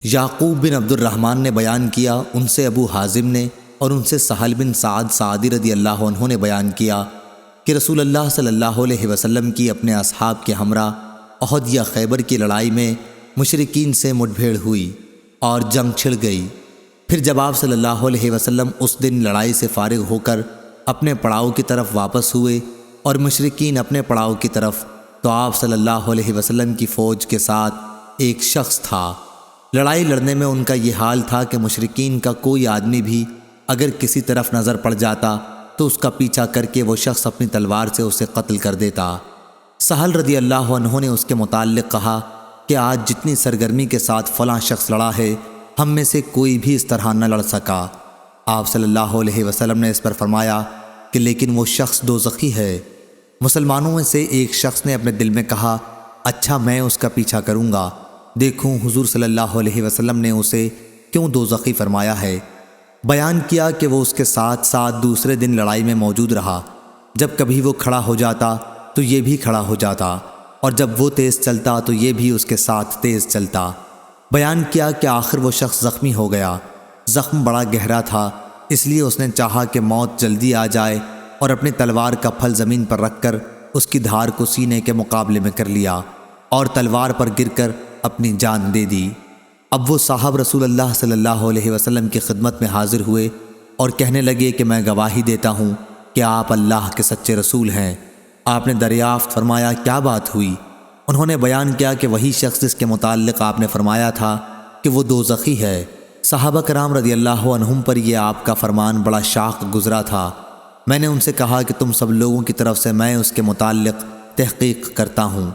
یعقوب بن عبد الرحمن نے بیان کیا، ان سے ابو حازم نے اور ان سے سہل بن سعد سعدی رضی اللہ عنہ نے بیان کیا کہ رسول اللہ صلی اللہ علیہ وسلم کی اپنے اصحاب کے ہمراہ احد یا خیبر کی لڑائی میں مشرکین سے مٹ بھیڑ ہوئی اور جنگ چھڑ گئی۔ پھر جب آپ صلی اللہ علیہ وسلم اس دن لڑائی سے فارغ ہو کر اپنے پڑاؤ کی طرف واپس ہوئے اور مشرکین اپنے پڑاؤ کی طرف، تو آپ صلی اللہ علیہ وسلم کی فوج کے ساتھ ایک شخص تھا۔ لڑائی لڑنے میں ان کا یہ حال تھا کہ مشرکین کا کوئی آدمی بھی اگر کسی طرف نظر پڑ جاتا تو اس کا پیچھا کر کے وہ شخص اپنی تلوار سے اسے قتل کر دیتا۔ سہل رضی اللہ عنہ نے اس کے متعلق کہا کہ آج جتنی سرگرمی کے ساتھ فلاں شخص لڑا ہے، ہم میں سے کوئی بھی اس طرح نہ لڑ سکا۔ آپ صلی اللہ علیہ وسلم نے اس پر فرمایا کہ لیکن وہ شخص دوزخی ہے۔ مسلمانوں میں سے ایک شخص نے اپنے دل میں کہا، اچھا میں اس کا پیچھا کروں گا، دیکھوں حضور صلی اللہ علیہ وسلم نے اسے کیوں دوزخی فرمایا ہے۔ بیان کیا کہ وہ اس کے ساتھ ساتھ دوسرے دن لڑائی میں موجود رہا۔ جب کبھی وہ کھڑا ہو جاتا تو یہ بھی کھڑا ہو جاتا، اور جب وہ تیز چلتا تو یہ بھی اس کے ساتھ تیز چلتا۔ بیان کیا کہ آخر وہ شخص زخمی ہو گیا۔ زخم بڑا گہرا تھا، اس لیے اس نے چاہا کہ موت جلدی آ جائے اور اپنی تلوار کا پھل زمین پر رکھ کر اس کی دھار کو سینے کے مقابلے میں کر لیا اور تلوار پر گر کر اپنی جان دے دی۔ اب وہ صاحب رسول اللہ صلی اللہ علیہ وسلم کی خدمت میں حاضر ہوئے اور کہنے لگے کہ میں گواہی دیتا ہوں کہ آپ اللہ کے سچے رسول ہیں۔ آپ نے دریافت فرمایا کیا بات ہوئی؟ انہوں نے بیان کیا کہ وہی شخص جس کے متعلق آپ نے فرمایا تھا کہ وہ دوزخی ہے۔ صحابہ کرام رضی اللہ عنہم پر یہ آپ کا فرمان بڑا شاق گزرا تھا۔ میں نے ان سے کہا کہ تم سب لوگوں کی طرف سے میں اس کے متعلق تحقیق کرتا ہوں،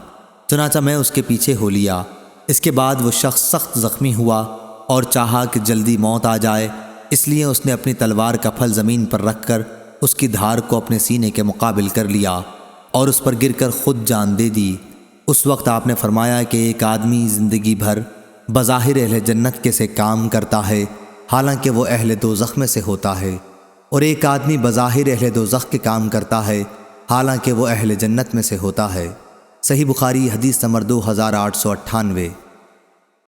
چنانچہ میں اس کے پیچھے ہو لیا۔ اس کے بعد وہ شخص سخت زخمی ہوا اور چاہا کہ جلدی موت آ جائے، اس لیے اس نے اپنی تلوار کا پھل زمین پر رکھ کر اس کی دھار کو اپنے سینے کے مقابل کر لیا اور اس پر گر کر خود جان دے دی۔ اس وقت آپ نے فرمایا کہ ایک آدمی زندگی بھر بظاہر اہل جنت کے سے کام کرتا ہے، حالانکہ وہ اہل دوزخ میں سے ہوتا ہے، اور ایک آدمی بظاہر اہل دوزخ کے کام کرتا ہے، حالانکہ وہ اہل جنت میں سے ہوتا ہے۔ صحیح بخاری حدیث نمبر 2898۔